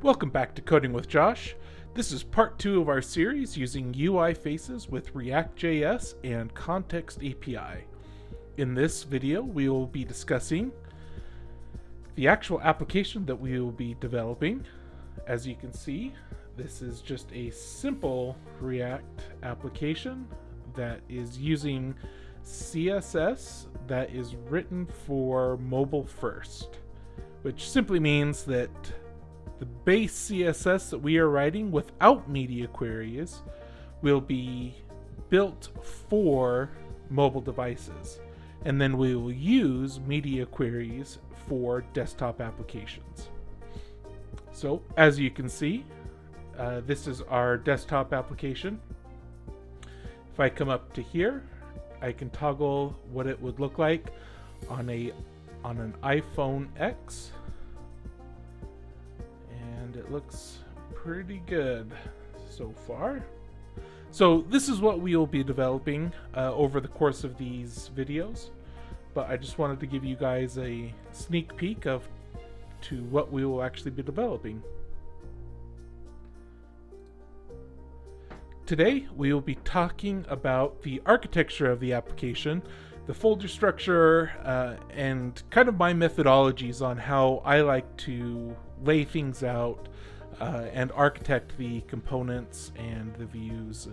Welcome back to Coding with Josh. This is part 2 of our series using UI faces with ReactJS and Context API. In this video, we will be discussing the actual application that we will be developing. As you can see, this is just a simple React application that is using CSS that is written for mobile first, which simply means that the base CSS that we are writing without media queries will be built for mobile devices, and then we will use media queries for desktop applications. So as you can see, this is our desktop application. If I come up to here, I can toggle what it would look like on an iPhone X. And it looks pretty good so far. So this is what we will be developing over the course of these videos, but I just wanted to give you guys a sneak peek to what we will actually be developing. Today we will be talking about the architecture of the application, the folder structure, and kind of my methodologies on how I like to lay things out and architect the components and the views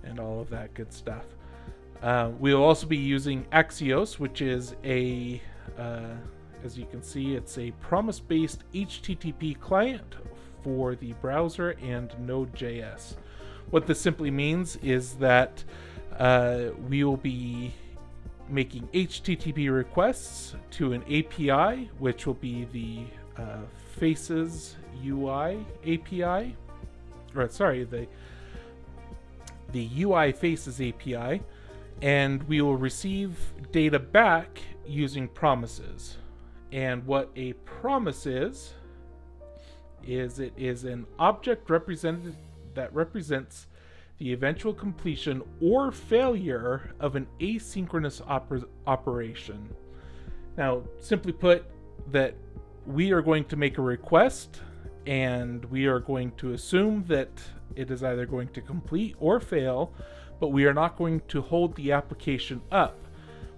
and all of that good stuff. We'll also be using Axios, which is as you can see, it's a promise-based HTTP client for the browser and Node.js. What this simply means is that we will be making HTTP requests to an API, which will be the Faces UI API, or sorry, the UI Faces API, and we will receive data back using promises. And what a promise is it is an object that represents the eventual completion or failure of an asynchronous operation. Now, simply put, that we are going to make a request and we are going to assume that it is either going to complete or fail, but we are not going to hold the application up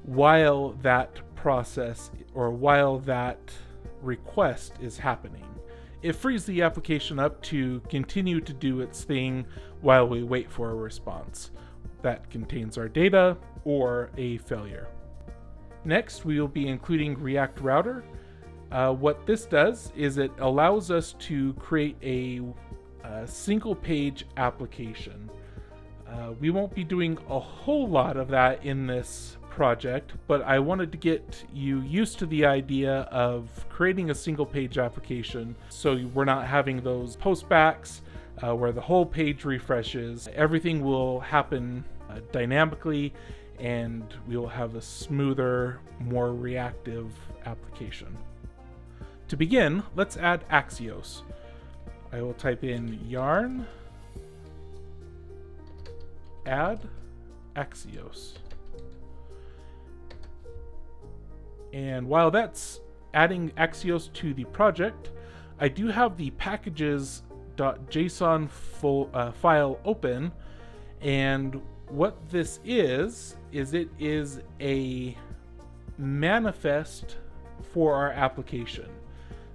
while that process or while that request is happening. It frees the application up to continue to do its thing while we wait for a response that contains our data or a failure. Next, we will be including React Router. What this does is it allows us to create a single page application. We won't be doing a whole lot of that in this project, but I wanted to get you used to the idea of creating a single page application so we're not having those postbacks where the whole page refreshes. Everything will happen dynamically, and we will have a smoother, more reactive application. To begin, let's add Axios. I will type in yarn add Axios. And while that's adding Axios to the project, I do have the packages.json file open, and what this is it is a manifest for our application.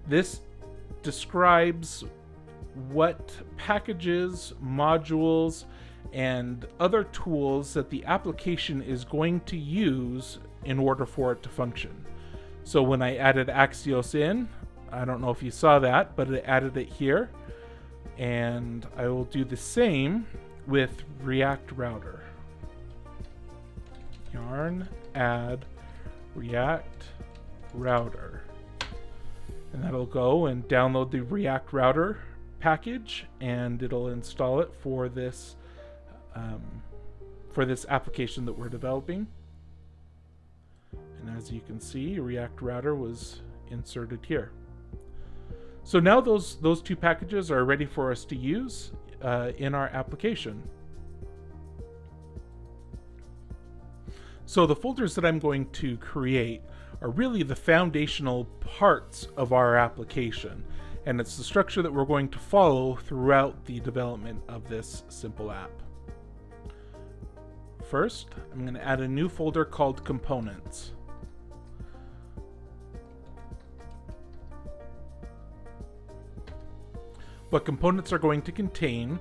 This describes what packages, modules, and other tools that the application is going to use in order for it to function. So when I added Axios in, I don't know if you saw that, but it added it here. And I will do the same with React Router. Yarn add React Router. And that'll go and download the React Router package, and it'll install it for this application that we're developing. And as you can see, React Router was inserted here. So now those two packages are ready for us to use in our application. So the folders that I'm going to create are really the foundational parts of our application. And it's the structure that we're going to follow throughout the development of this simple app. First, I'm going to add a new folder called Components. What components are going to contain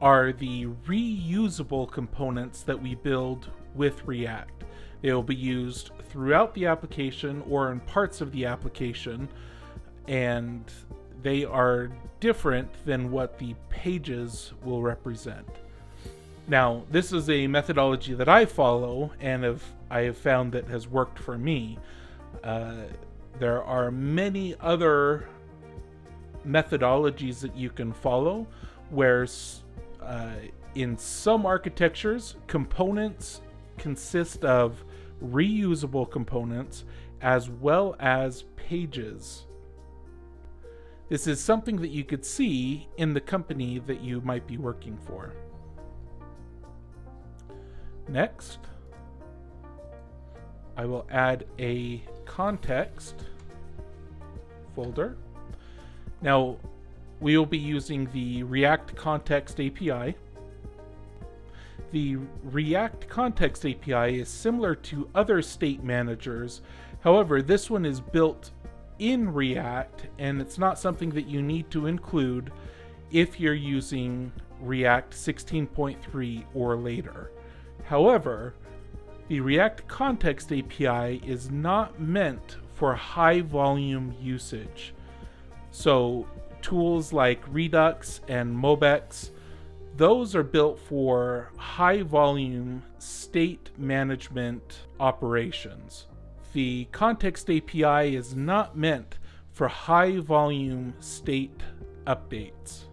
are the reusable components that we build with React. They will be used throughout the application or in parts of the application, and they are different than what the pages will represent. Now, this is a methodology that I follow and I have found that has worked for me. There are many other methodologies that you can follow where in some architectures, components consist of reusable components as well as pages. This is something that you could see in the company that you might be working for. Next, I will add a context folder. Now, we will be using the React Context API. The React Context API is similar to other state managers. However, this one is built in React, and it's not something that you need to include if you're using React 16.3 or later. However, the React Context API is not meant for high volume usage. So tools like Redux and Mobex, those are built for high volume state management operations. The Context API is not meant for high volume state updates.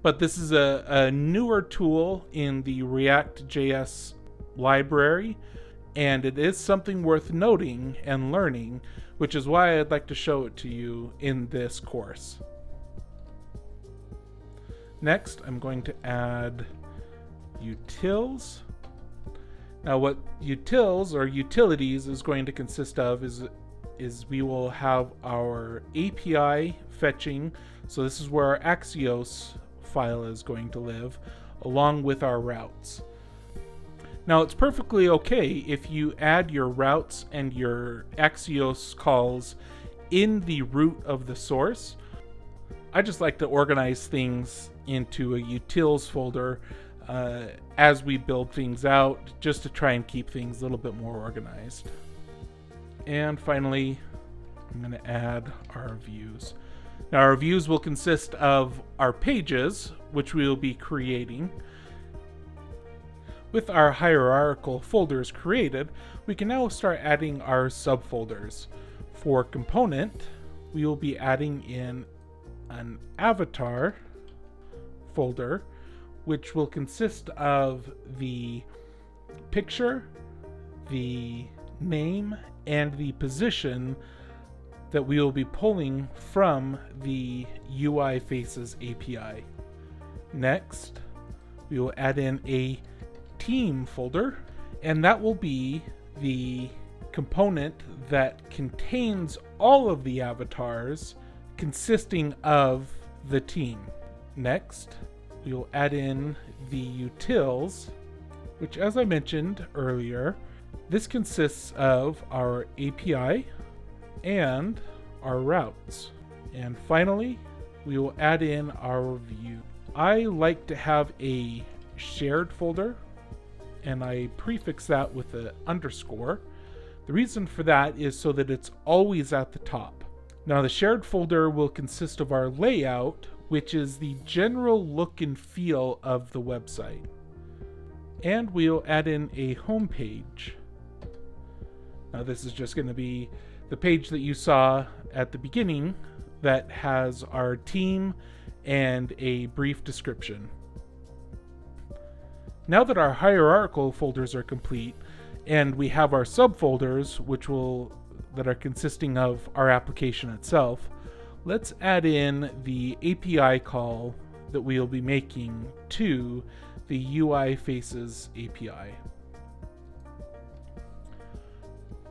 But this is a newer tool in the ReactJS library, and it is something worth noting and learning, which is why I'd like to show it to you in this course. Next, I'm going to add utils. Now, what utils or utilities is going to consist of is we will have our API fetching. So this is where our Axios file is going to live, along with our routes. Now, it's perfectly okay if you add your routes and your Axios calls in the root of the source. I just like to organize things into a utils folder as we build things out, just to try and keep things a little bit more organized. And finally, I'm going to add our views. Now, our views will consist of our pages, which we will be creating. With our hierarchical folders created, we can now start adding our subfolders. For component, we will be adding in an avatar folder, which will consist of the picture, the name, and the position that we will be pulling from the UI Faces API. Next, we will add in a team folder, and that will be the component that contains all of the avatars consisting of the team. Next, we will add in the utils, which, as I mentioned earlier, this consists of our API and our routes. And finally, we will add in our view. I like to have a shared folder, and I prefix that with an underscore. The reason for that is so that it's always at the top. Now, the shared folder will consist of our layout, which is the general look and feel of the website. And we'll add in a home page. Now, this is just going to be the page that you saw at the beginning that has our team and a brief description. Now that our hierarchical folders are complete and we have our subfolders, that are consisting of our application itself, let's add in the API call that we'll be making to the UI Faces API.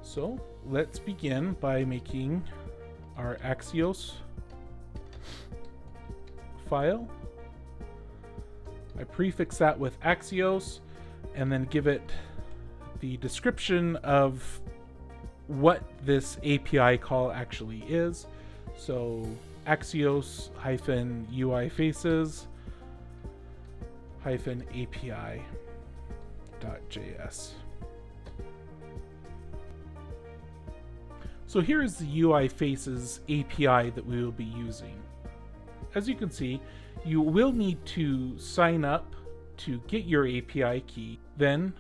So let's begin by making our Axios file. I prefix that with Axios and then give it the description of what this API call actually is. So Axios -UI faces -API.js. So here is the UI faces API that we will be using. As you can see, you will need to sign up to get your API key. Then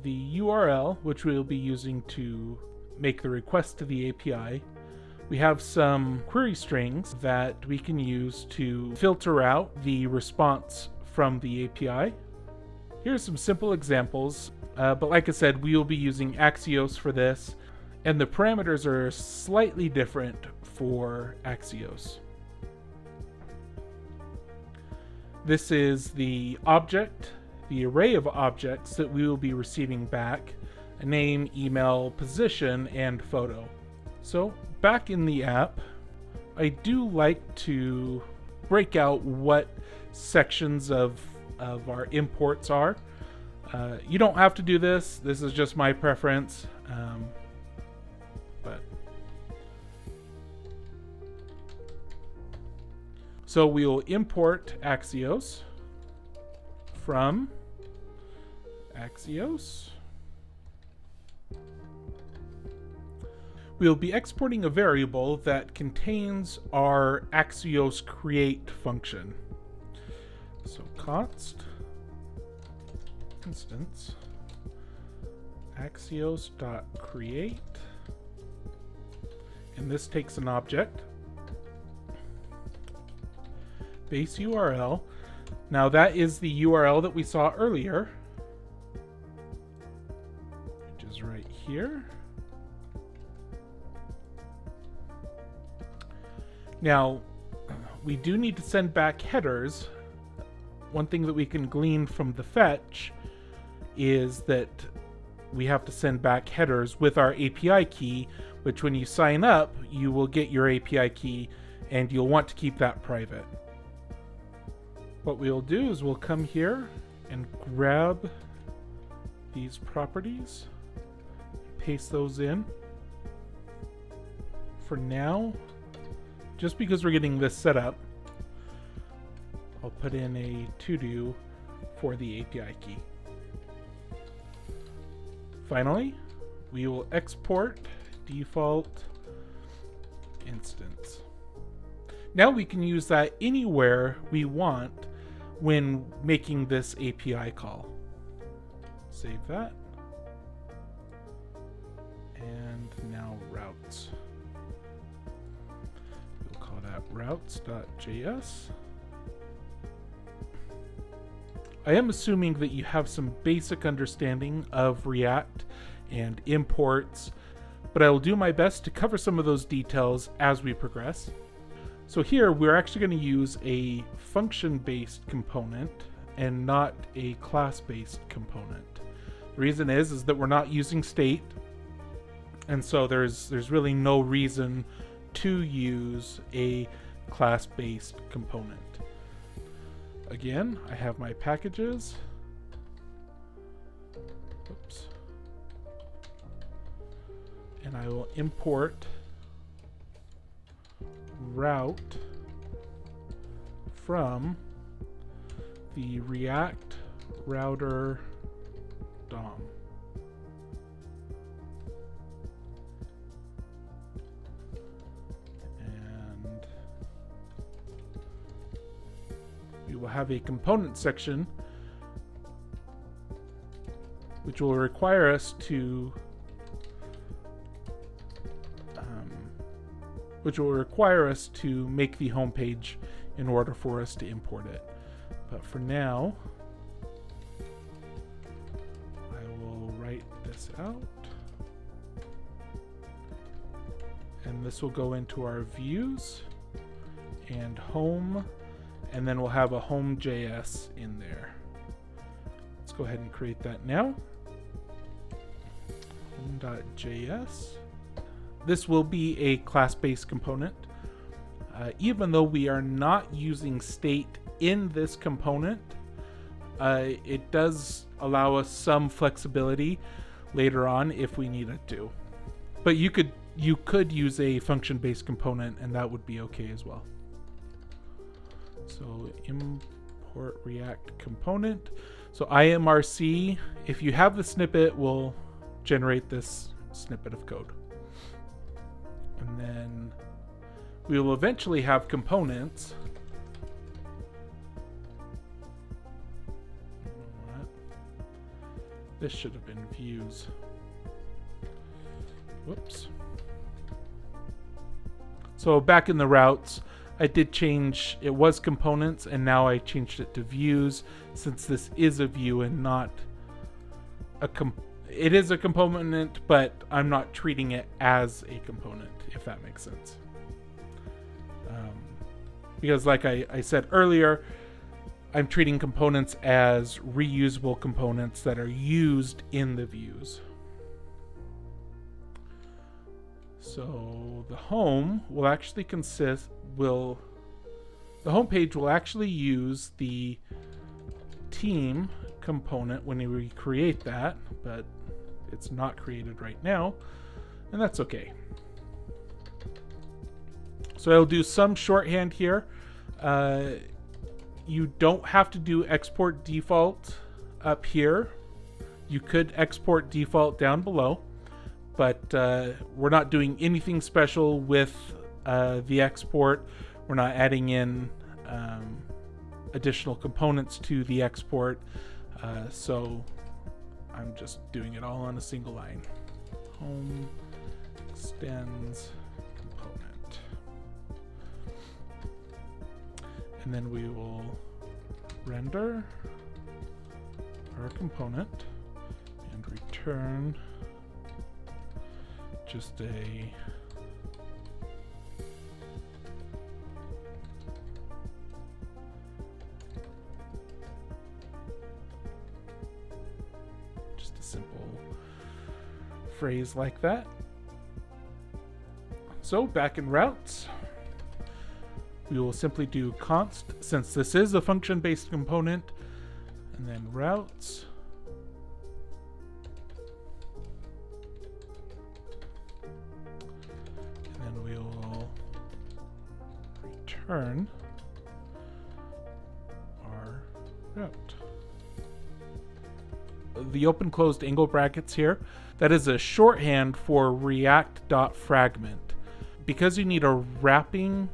the URL, which we'll be using to make the request to the API. We have some query strings that we can use to filter out the response from the API. Here are some simple examples, but like I said, we will be using Axios for this, and the parameters are slightly different for Axios. This is the object, the array of objects that we will be receiving back: a name, email, position, and photo. So back in the app, I do like to break out what sections of our imports are. You don't have to do this. This is just my preference. So we will import Axios from Axios. We'll be exporting a variable that contains our Axios create function. So const instance Axios.create, and this takes an object. Base URL. Now that is the URL that we saw earlier, which is right here. Now, we do need to send back headers. One thing that we can glean from the fetch is that we have to send back headers with our API key, which when you sign up, you will get your API key and you'll want to keep that private. What we'll do is we'll come here and grab these properties, paste those in. For now, just because we're getting this set up, I'll put in a to-do for the API key. Finally, we will export default instance. Now we can use that anywhere we want when making this API call. Save that. And now routes. We'll call that routes.js. I am assuming that you have some basic understanding of React and imports, but I will do my best to cover some of those details as we progress. So here we're actually going to use a function-based component and not a class-based component. The reason is that we're not using state, and so there's really no reason to use a class-based component. Again, I have my packages. Oops. And I will import route from the React Router DOM. And we will have a component section which will require us to make the home page in order for us to import it. But for now, I will write this out. And this will go into our views and home, and then we'll have a home.js in there. Let's go ahead and create that now. Home.js. This will be a class-based component. even though we are not using state in this component, it does allow us some flexibility later on if we needed to. But you could use a function-based component, and that would be okay as well. So import React component. So IMRC, if you have the snippet, will generate this snippet of code. And then we will eventually have components. This should have been views. Whoops. So back in the routes, I did change, it was components, and now I changed it to views, since this is a view and not a it is a component, but I'm not treating it as a component, if that makes sense. Because like I said earlier, I'm treating components as reusable components that are used in the views. So the home will actually the home page will actually use the team component when we create that, but it's not created right now, and that's okay. So I'll do some shorthand here. You don't have to do export default up here. You could export default down below, but we're not doing anything special with the export. We're not adding in additional components to the export, so I'm just doing it all on a single line. Home extends component. And then we will render our component and return just a simple phrase like that. So back in routes, we will simply do const, since this is a function-based component, and then routes. And then we will return our route. The open closed angle brackets here, that is a shorthand for react.fragment. Because you need a wrapping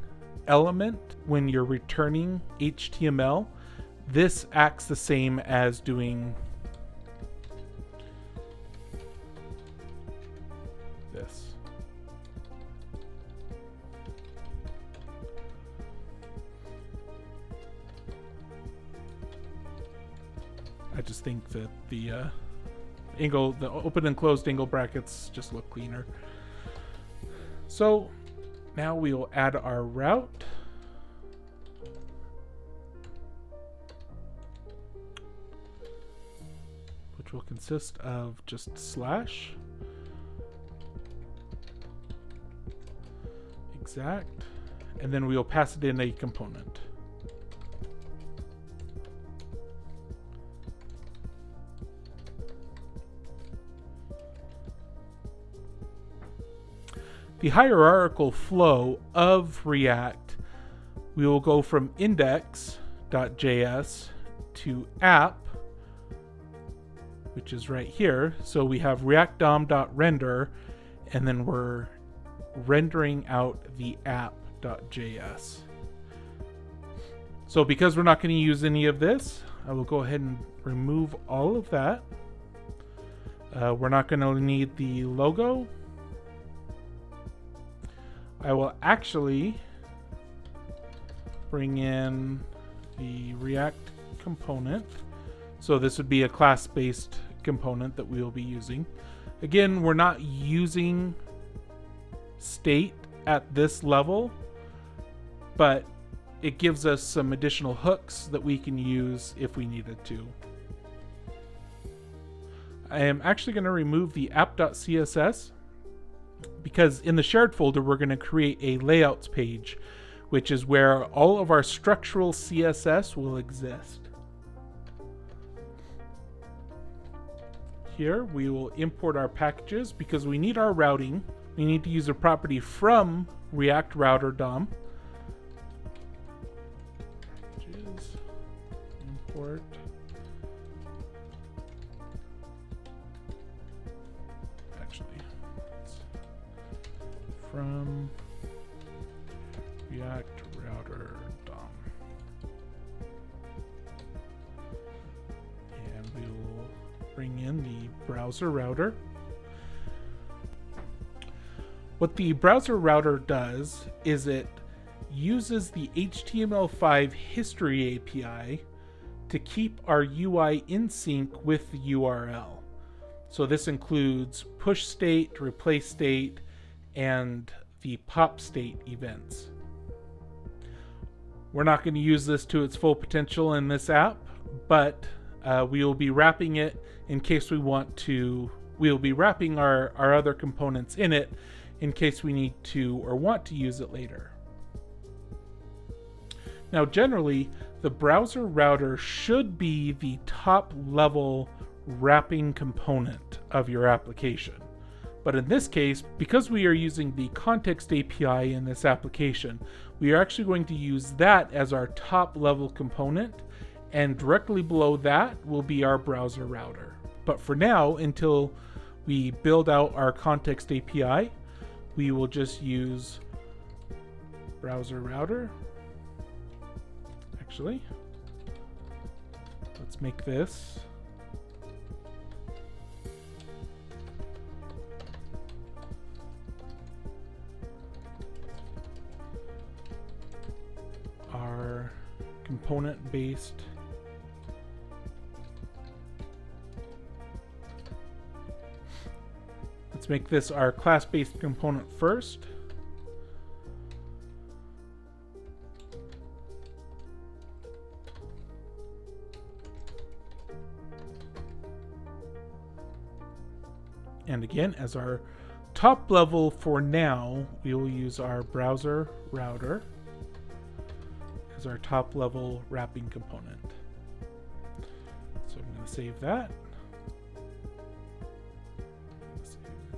element when you're returning HTML, this acts the same as doing this. I just think that the open and closed angle brackets just look cleaner. So now we will add our route. Which will consist of just slash exact, and then we will pass it in a component. The hierarchical flow of React, we will go from index.js to app, which is right here. So we have react.dom.render, and then we're rendering out the app.js. So because we're not going to use any of this, I will go ahead and remove all of that. We're not going to need the logo. I will actually bring in the React component. So this would be a class-based component that we will be using. Again, we're not using state at this level, but it gives us some additional hooks that we can use if we needed to. I am actually going to remove the app.css because in the shared folder, we're going to create a layouts page which is where all of our structural CSS will exist. Here we will import our packages because we need our routing. We need to use a property from React Router DOM. Packages, import. Actually, from React Router DOM. And we will bring in the browser router. What the browser router does is it uses the HTML5 history API to keep our UI in sync with the URL. So this includes push state, replace state, and the pop state events. We're not going to use this to its full potential in this app, but we will be wrapping it in case we want to. We'll be wrapping our other components in it in case we need to or want to use it later. Now, generally, the browser router should be the top level wrapping component of your application. But in this case, because we are using the context API in this application, we are actually going to use that as our top level component, and directly below that will be our browser router. But for now, until we build out our context API, we will just use browser router. Actually, let's make this our component-based Let's make this our class-based component first. And again, as our top level for now, we will use our browser router as our top level wrapping component. So I'm going to save that.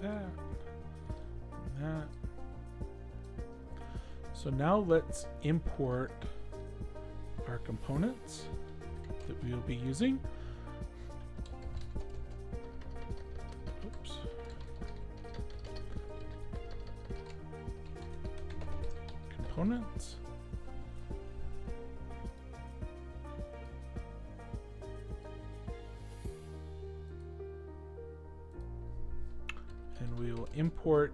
That and that. So now let's import our components that we will be using. Oops. Components. And we will import.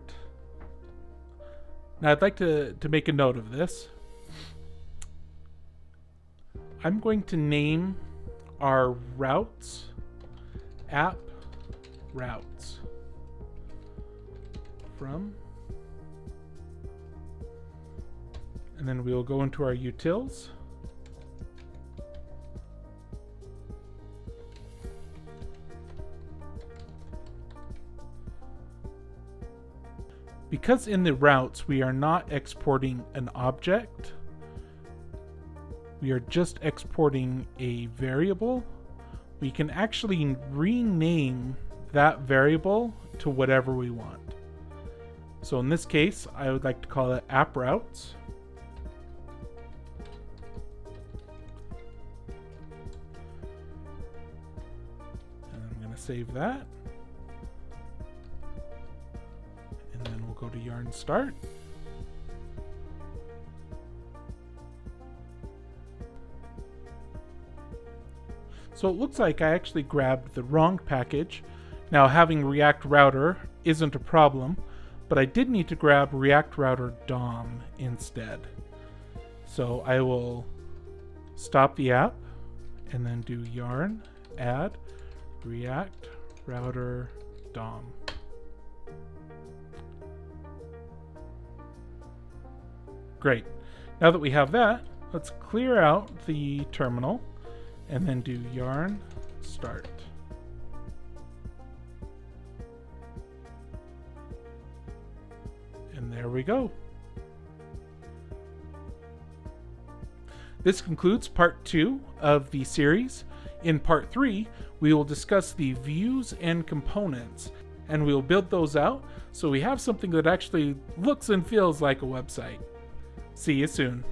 Now I'd like to make a note of this. I'm going to name our routes app routes from, and then we'll go into our utils. Because in the routes we are not exporting an object, we are just exporting a variable, we can actually rename that variable to whatever we want. So in this case, I would like to call it app routes. And I'm going to save that. And then we'll go to yarn start. So it looks like I actually grabbed the wrong package. Now having React Router isn't a problem, but I did need to grab React Router DOM instead. So I will stop the app and then do yarn add React Router DOM. Great. Now that we have that, let's clear out the terminal and then do yarn start. And there we go. This concludes part 2 of the series. In part 3, we will discuss the views and components, and we will build those out so we have something that actually looks and feels like a website. See you soon.